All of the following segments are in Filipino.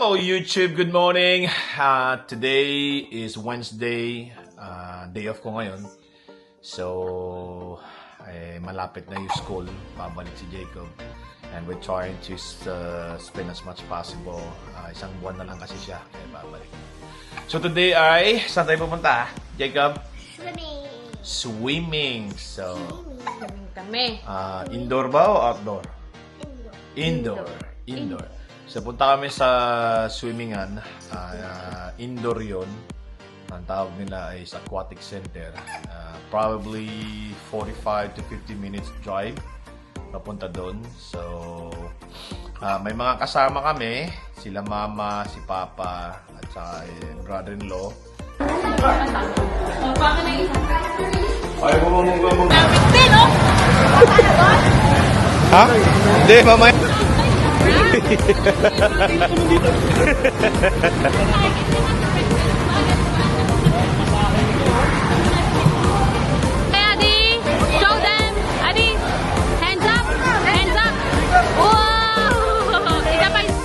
Hello YouTube, good morning. Today is Wednesday, day off ko ngayon. So, malapit na yung school, pabalik si Jacob. And we're trying to spend as much possible. Isang buwan na lang kasi siya, kaya babalik. So today ay, saan tayo pupunta? Jacob? Swimming. So, Kami. indoor ba o outdoor? Indoor. So, punta kami sa swimmingan. Indoor yun. Ang tawag nila is aquatic center. Probably 45 to 50 minutes drive papunta doon. So, may mga kasama kami. Sila mama, si papa, at saka brother-in-law. Ay, bumamong. Ha? Hindi, mamaya. Hey, Adi! Show them! Adi! Hands up! Hands up! Wow! Isa pa yun.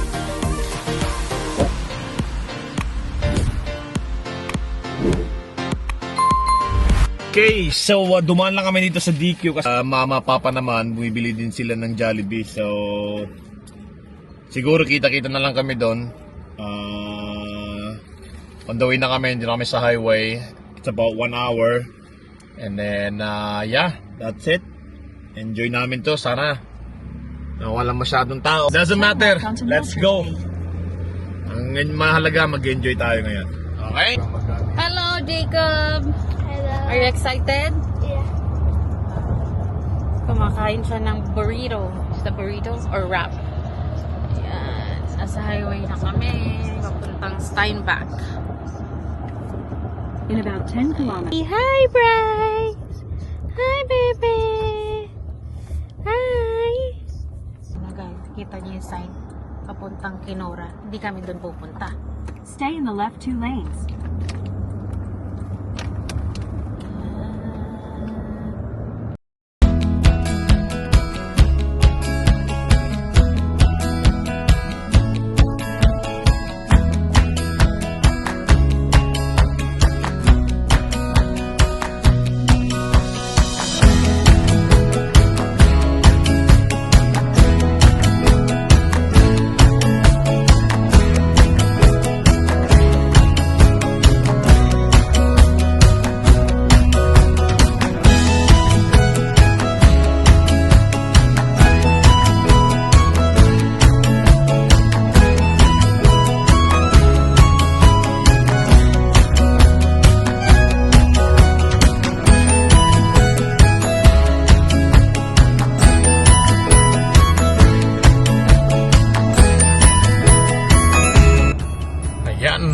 Okay, so dumaan lang kami dito sa DQ kasi mama, papa naman, bumibili din sila ng Jollibee. So, siguro kita-kita na lang kami doon. On the way na kami, hindi na kami sa highway. It's about 1 hour. And then, yeah, that's it. Enjoy namin to, sana. Walang masyadong tao. Doesn't matter, let's go. Ang mahalaga, mag-enjoy tayo ngayon. Okay? Hello, Jacob! Hello. Are you excited? Yeah. Kumakain siya ng burrito. Is the burrito or wrap? Ayan. Nasa highway na kami. Papuntang Steinbach. In about 10 kilometers. Hi, Bryce! Hi, baby! Hi! Ano guys, kita niyo yung sign. Papuntang Kenora. Hindi kami doon pupunta. Stay in the left 2 lanes.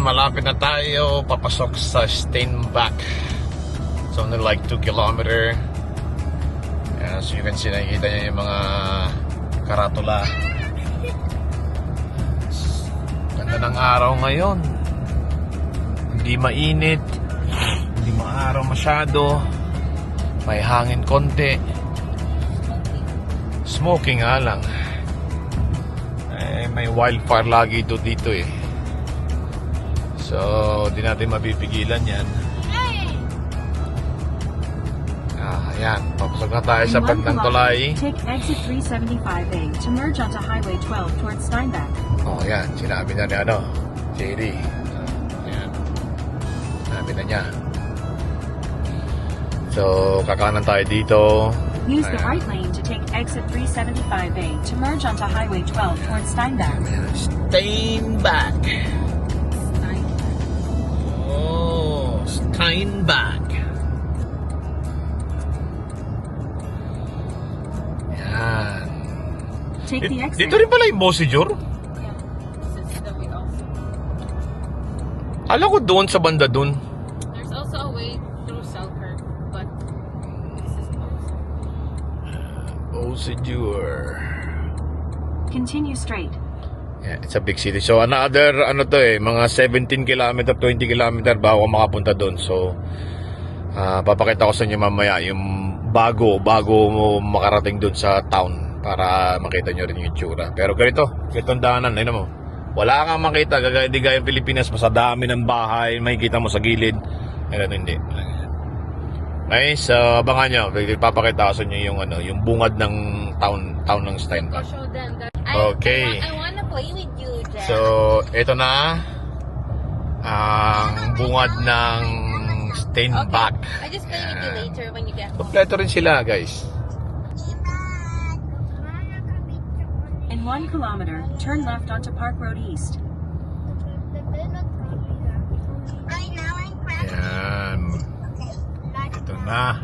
Malapit na tayo papasok sa Steinbach. It's only like 2 kilometer. As you can see, nakikita niyo yung mga karatula. Ganda ng araw ngayon. Hindi mainit, hindi maaraw masyado, may hangin konti, smoking nga lang. May wildfire lagi dito eh. So, di natin mapipigilan yan. Ayan. Papasok na tayo sa bandang tulay. Take exit 375A to merge onto Highway 12 towards Steinbach. Ayan. Sinabi na ni JD. Ayan. Sinabi na niya. So, kakanan tayo dito. Use the right lane to take exit 375A to merge onto Highway 12 towards Steinbach. Steinbach. Steinbach. Yan. Take the exit. Dito rin pala yung Bosijor. Alam ko doon sa banda doon. There's also a way through Selkirk, but this is Bosijor. Continue straight. Yeah, it's a big city. So another mga 17 kilometer, 20 kilometer bago makapunta doon. So papakita ko sa inyo mamaya yung bago mo makarating doon sa town para makita nyo rin yung itsura. Pero ganito ang daanan, ayun mo. Wala kang makita, di gaya Pilipinas, mas dami ng bahay, makikita mo sa gilid. Pero hindi. Okay, so abangan nyo. Ipapakita ko sa inyo yung, yung bungad ng town ng Steinbach. Show them that. Okay. I wanna play with you, Jen. So, ito na ang bungad ng Steinbach. I just play with you later when you get home. Kompleto rin sila, guys. In 1 kilometer, turn left onto Park Road East. Ayan. Ito na.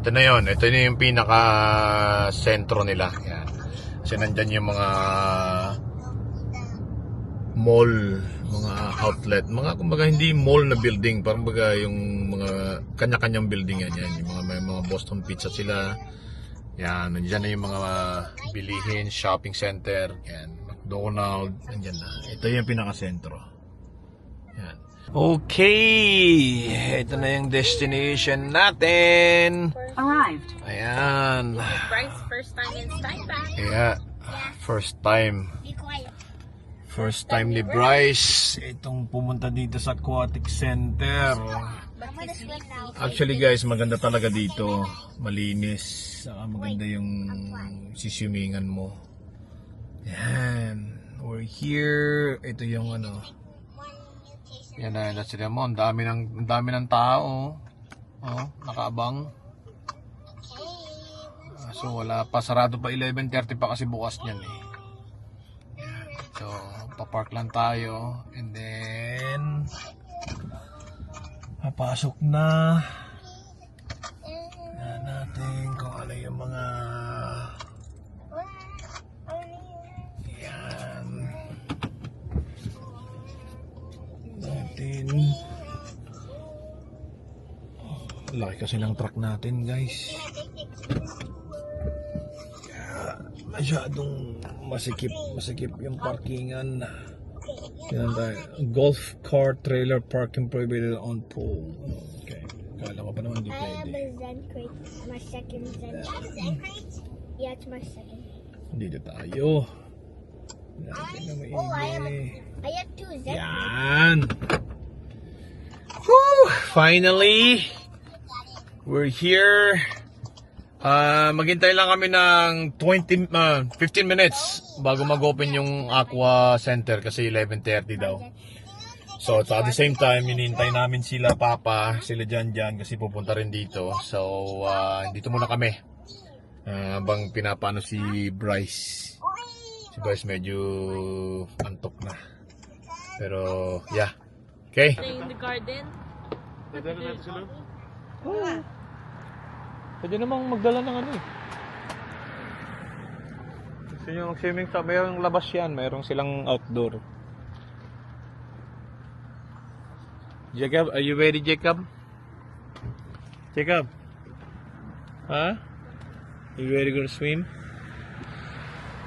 Ito na yun. Ito na yung pinaka-sentro nila. Yan. Kasi nandyan yung mga mall, mga outlet, mga kumbaga hindi mall na building, parang baga yung mga kanya-kanyang building yan. Yung may mga Boston Pizza sila. Yan, nandyan na yung mga bilihin, shopping center. Yan, McDonald's, nandyan na. Ito yung pinaka-sentro. Yan. Okay, ito na yung destination natin. Arrived. Ayan. Bryce's first time in Steinbach. Yeah, first time. First time ni Bryce itong pumunta dito sa aquatic center. Actually guys, maganda talaga dito. Malinis. Saka maganda yung siswimingan mo. Yan. We're here. Ito yung yan na, that's it mo. Ang dami ng tao. Oh, nakaabang. So wala pa, sarado pa 11:30 pa kasi bukas niyan eh. So papark lang tayo and then papasok na. Yan natin kung ano yung mga yan natin. Laki kasi ng truck natin guys. Masyadong masikip yung parkingan. Yan tayo. Golf car trailer parking prohibited on pool. Okay. Kala ko pa naman hindi I have pwede. a Zen crate. My second Zen crate. Yeah, it's my second. Dito tayo. Natin na I have two Zen crates. yan. Woo! Finally, we're here. Maghintay lang kami ng 15 minutes bago mag-open yung Aqua Center kasi 11:30 daw. So, at the same time, hinihintay namin sila Papa, sila Jan kasi pupunta rin dito. So, dito muna kami. Habang pinapano si Bryce. Si Bryce medyo antok na. Pero, yeah. Okay. In the garden. Pwede namang magdala ng ano eh. Gusto nyo mag-swimming sa mayroong labas yan. Mayroong silang outdoor. Jacob, are you ready, Jacob? Jacob? Huh? You ready to swim?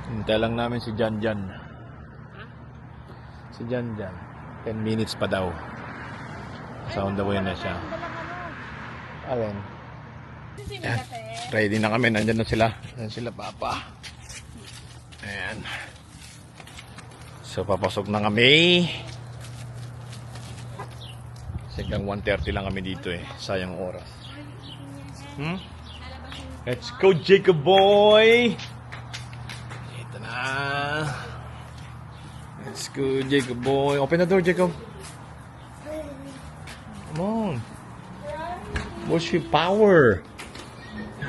Hintay lang namin si Jan. Si Jan. 10 minutes pa daw. So on the way na siya. Alin? Ayan. Ready na kami. Nandyan na sila. Nandyan sila Papa. Ayan. So papasok na kami. Hanggang 1:30 lang kami dito eh. Sayang oras. Let's go, Jacob boy! Ito na. Let's go, Jacob boy. Open the door, Jacob. Come on. What's your power?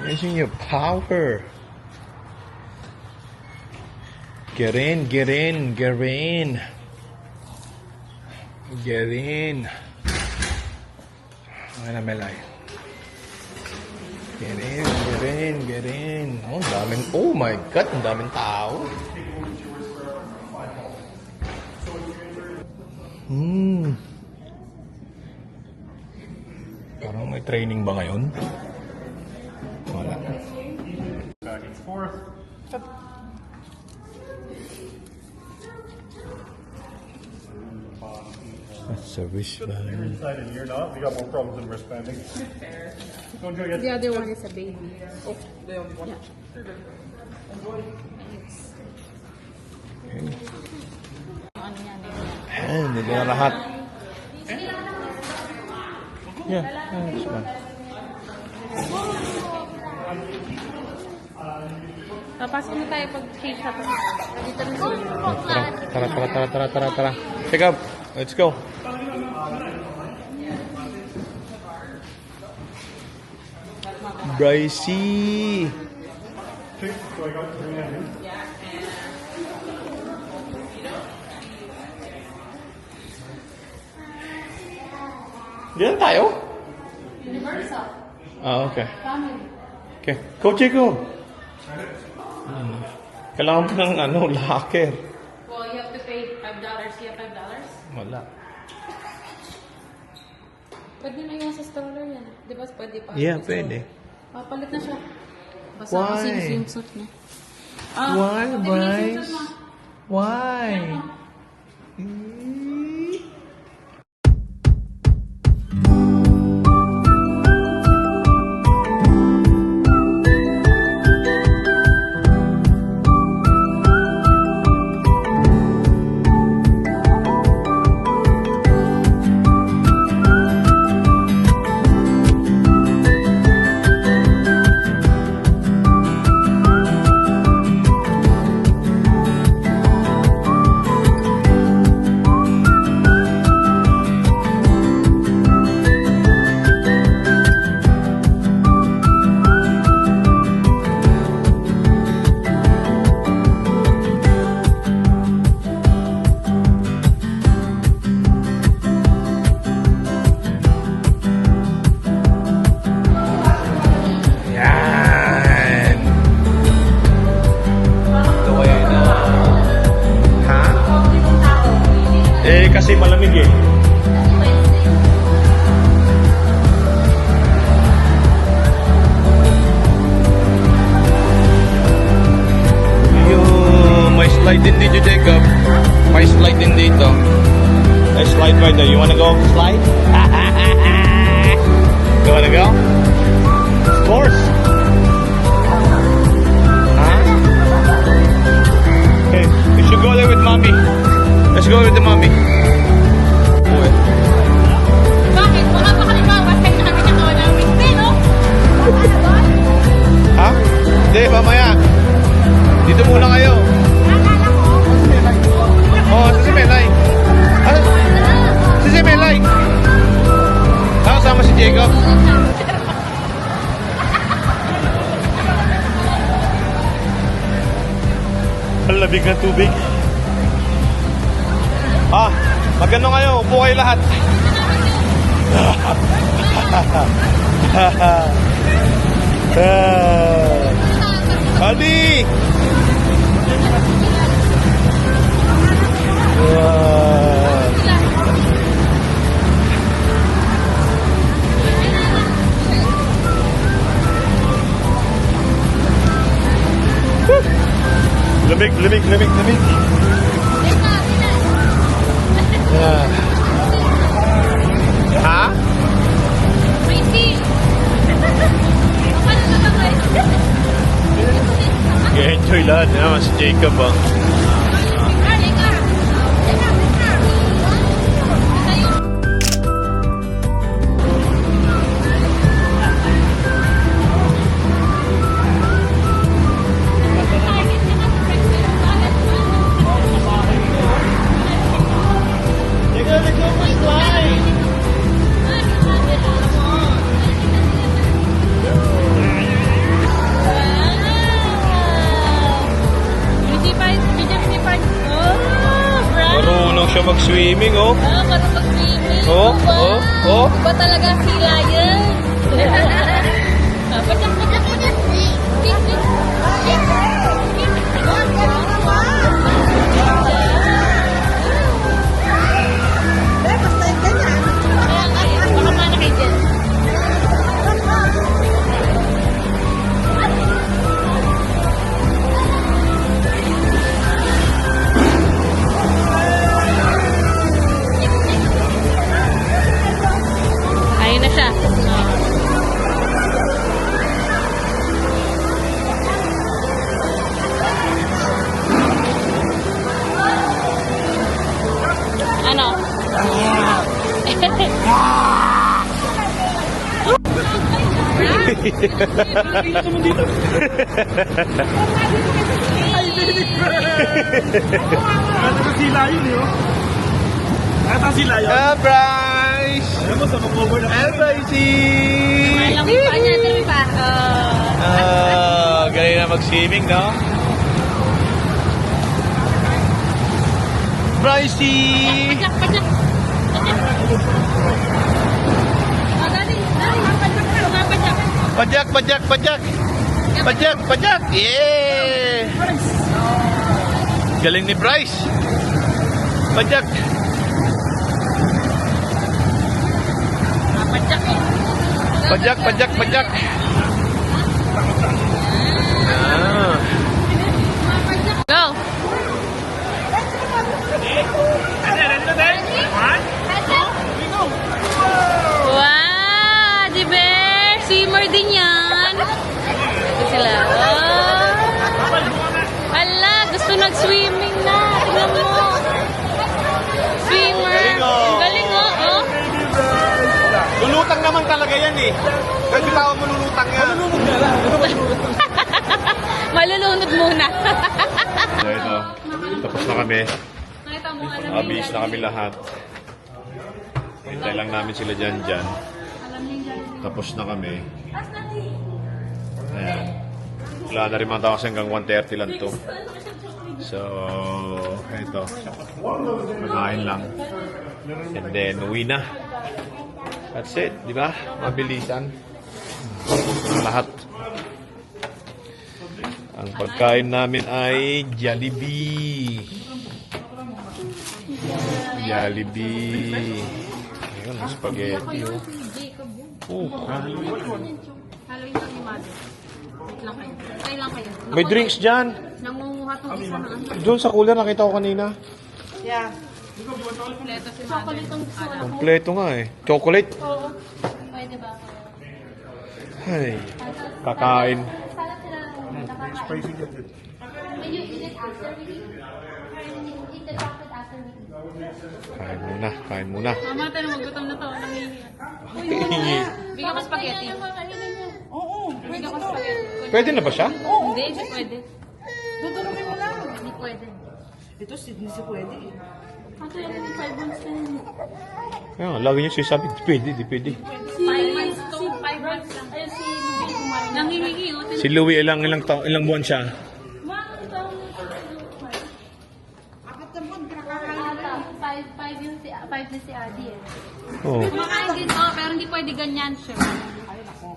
Using your power. Get in. Ano Melay? Get in. Oh, daming, oh my God, ang daming tao. Parang may training ba ngayon? Wala. Back and forth. That's a wristband. You're inside and you're not. We got more problems than we're spending. Don't you get The other one is a baby. Oh, the only one. Yeah. Ano yan? Ayan, hindi na lahat. Yeah, wristband. Papasok na tayo pag cake shop. Dito na Tara. Pick up. Let's go. Brycey. So I got 3 onions. Diyan tayo? Universal. Okay. Family. Okay. Go, Jacob. Kailangan pa ng locker. Well, you have to pay $5. You have $5? Wala. Pwede na yung sa stroller yan. Di ba pwede pa? Yeah, Sa pwede. stroller. Papalit na siya. Basta Why? kasi yung swimsuit niya. Why, tingnan yung Bryce? swimsuit mo. Why? Yan. Ito kayo na. Ha? Eh, kasi malamig eh. May slide din dito, Jacob. May slide din dito. May slide right there. You wanna go slide? You wanna go? Of course. Huh? Okay, we should go there with mommy. Let's go with the mommy. Uy. Bakit? Baka pa kami bawas kahit na kami nakawa namin. Hindi, no? Ha? Hindi, mamaya. Dito muna kayo. Oh, si Melay. Ah, si Melay. Sama si Jacob. Ang labig ng tubig. Ah, magano kayo. Upo kayo lahat. Ali! Lamig. Ha? Crazy! Paano na ba guys? Enjoy lahat naman si Jacob ah. Marunong siya mag-swimming, oh. Marunong mag-swimming. Oh. Ba talaga sila yan? Baka mana kayo dyan. Sila yun, yun. Ata sila yun. Bryce! Alam mo, sa mag-over na. Brycey! Alam mo pa niya, tuloy pa. Galing na mag-swimming, no? Brycey! Pajak, pajak. Dali, pajak. Pajak, pajak, pajak! Pajak, pajak! Yeah! Galing ni Bryce! Pajak! Pajak eh. Pajak, pajak, pajak! Ah. Go! Wow! Di bear! Swimmer din yan! Ito sila. Oh. Hala! Gusto nag-swimming na! Tignan mo! Swimmer! Galing, oh. Ang galing oh! Oh. Lulutang naman talaga yan eh. Kasi tawag mo lulutang yan. Malulunod muna. So ito, tapos na kami. Nakita mo, alam Abis na kami lahat. Hintay lang namin sila dyan. Tapos na kami. Ayan. Wala na rin mga tao kasi hanggang 1:30 lang to. So, ito. Magain lang. And then, uwi na. That's it, di ba? Mabilisan. Lahat. Ang pagkain namin ay Jollibee. Jollibee. Ayun, spaghetti. Oh. Halloween pa ni Mother. Wait lang kayo. Kaya lang kayo. May drinks dyan. Nangunguha tong isa na ano. Doon sa cooler nakita ko kanina. Kompleto si Chocolate ang gusto ko. Kompleto nga eh. Chocolate. Oo. Pwede ba? Ay, kakain. Sana sila nakakain. Spicy ka din. When you eat it after we eat, eat the chocolate after we eat. Kain muna, kain muna. Mama, tayo magutom na to. Bigyan ko spaghetti. Oo, Bigyan ko spaghetti. Pwede na ba siya? Hindi, hindi pwede. dudurugin mo lang. Hindi pwede. Ito, hindi si pwede eh. Ito yan, 5 months na yun. Ayun, lagi niya sinasabi, di pwede, di pwede. 5 months to 5 months lang. Ayun si Louie kumain. Nangihingi oh. Si Louie, ilang buwan siya? Apat na buwan, pinakakain. Ata, 5 yung si 5 na si Adi eh. Oo. Kumakain din oh, pero hindi pwede ganyan siya.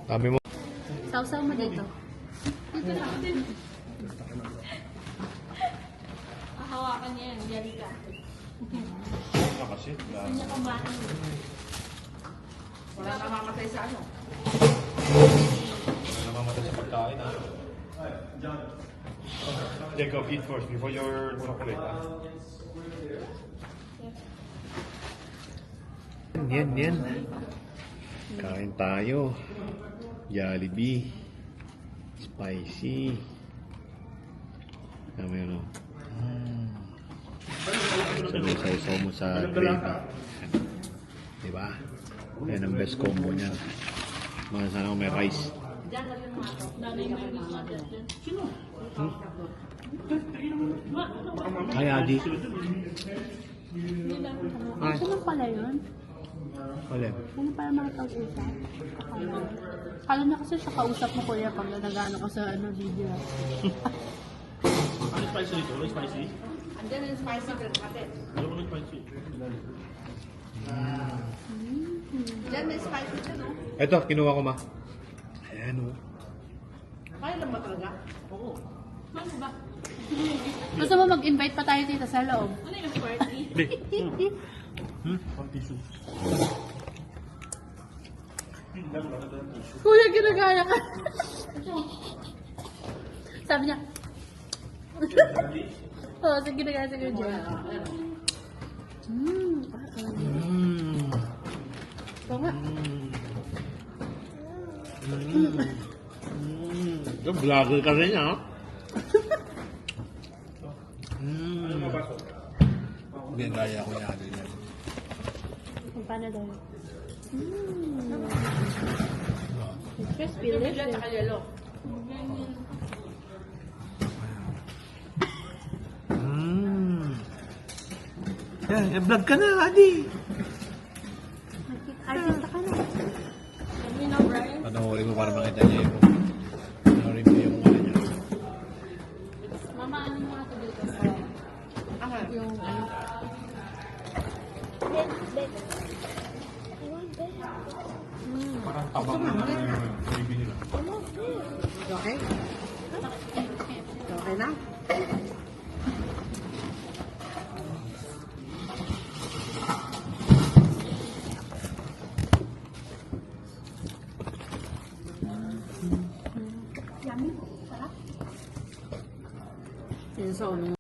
Sabi mo. Sausaw mo dito. Dito lang. Hawakan niya yan, yari ka. Kasi, Kanya kumain. Wala namamatay sa ano. namamatay sa pagkain, ha? Take off, eat first before your chocolate, ha? Yan. Kain tayo. Jollibee. Spicy. Tama yun, o. Sabi mo sa gravy. Diba? Yan ang best combo niyan. Mga sana kung may rice. Ay, Adi. Ay. Ano pala yun? Alin? Ano para makakausap? Kala na kasi siya kausap mo kuya pag nag-ano ka sa video. Ano spicy nito? Ano spicy? Andyan yung spicy bread natin. Ano mo spicy? Diyan may spicy dyan, no? Ito, kinuha ko, ma. Ayan, o. Kaya lang ba talaga? Oo. Ano ba? Gusto mo mag-invite pa tayo dito sa loob? Ano yung party? Pang tissue. Kuya, ginagaya ka. Sabi niya. Oo, sige, ginagaya sa kuya dyan. Ito nga. Vlogger ka rin, ha? Ginagaya ko yan. Paano daw? Crispy, Diyan delicious. saka yellow. Yan, vlog ka na, Adi. Artista ka na. Panoorin mo para makita niya yung panoorin mo yung ano niya. Mama, ano mo ako dito sa yung ano? Big. I want big. Parang tabang na yung baby nila. I want big. Okay? Okay na? Yun sa ano.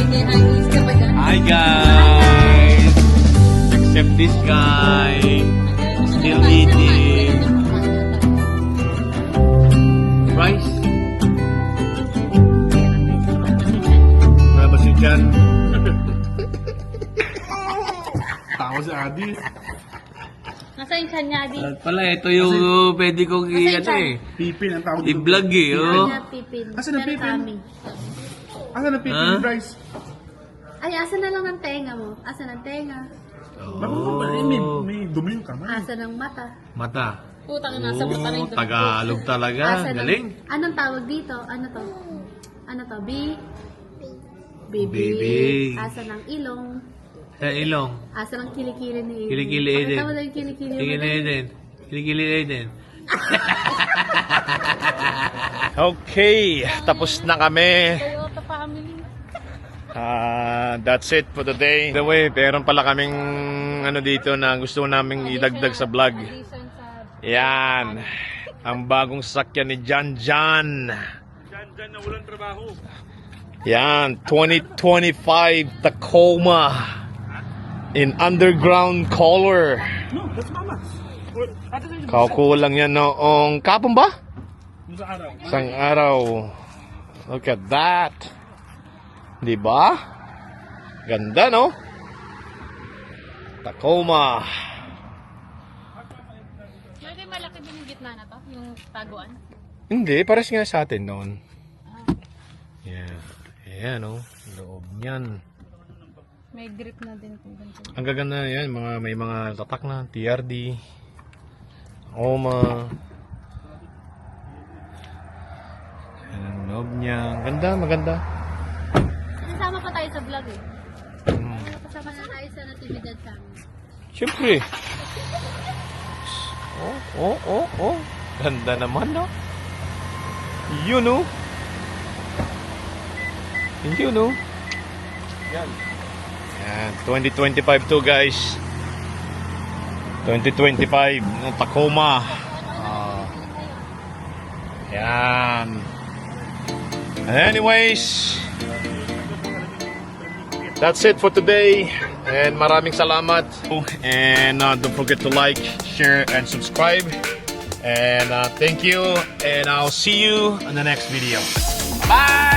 Hi guys! Except this guy. Still eating. Rice. Wala ba si Jan? Tawa si Adi. Nasa yung kanya, Di? Pala, ito yung pwede kong i-ano eh. Pipin ang tawag dito. I-vlog eh, oh. Kanya, Pipin. Asan ang Pero Pipin? tummy. Asa na Pipin Ah? Bryce? Ay, asan na lang ang tenga mo? Asan ang tenga? Bakit mo ba? May dumi yung kamay. Asan ang mata? Mata. Putang nasa mata na Oh, yung Tagalog talaga. Asan ang- Galing. Anong tawag dito? Ano to? Ano to? Bibig. Bibig. Asan ang ilong? Sa ilong. Asan ang kilikili ni Eden? Kilikili Pakita Eden. mo daw yung kilikili mo. Kilikili dali. Eden. Kilikili Eden. Okay, tapos na kami. Toyota family. That's it for the day. By the way, meron pala kaming ano dito na gusto naming idagdag sa vlog. Addition sa... Yan. Ang bagong sasakyan ni Jan Jan. Diyan na walang trabaho. Yan, 2025 Tacoma in underground color. No, that's mama. Kaukulang yan noong kapon ba? Yung sa araw. Isang araw. Look at that. Di ba? Ganda, no? Tacoma. May malaki din yung gitna na to? Yung taguan? Hindi, pares nga sa atin noon. Yeah. Ayan, no? Loob niyan. May grip na din kung ganito. Ang gaganda yan, may mga tatak na, TRD, Tacoma. Ayan ang loob niya. Ganda, maganda. Kasama pa tayo sa vlog eh. Kasama na tayo sa natividad sa amin. Siyempre. Oh. Ganda naman, no? You know. Yan. Yan. 2025 to, guys. 2025 ng Tacoma. Yan. Anyways, that's it for today. And maraming salamat. And don't forget to like, share, and subscribe. And thank you. And I'll see you in the next video. Bye!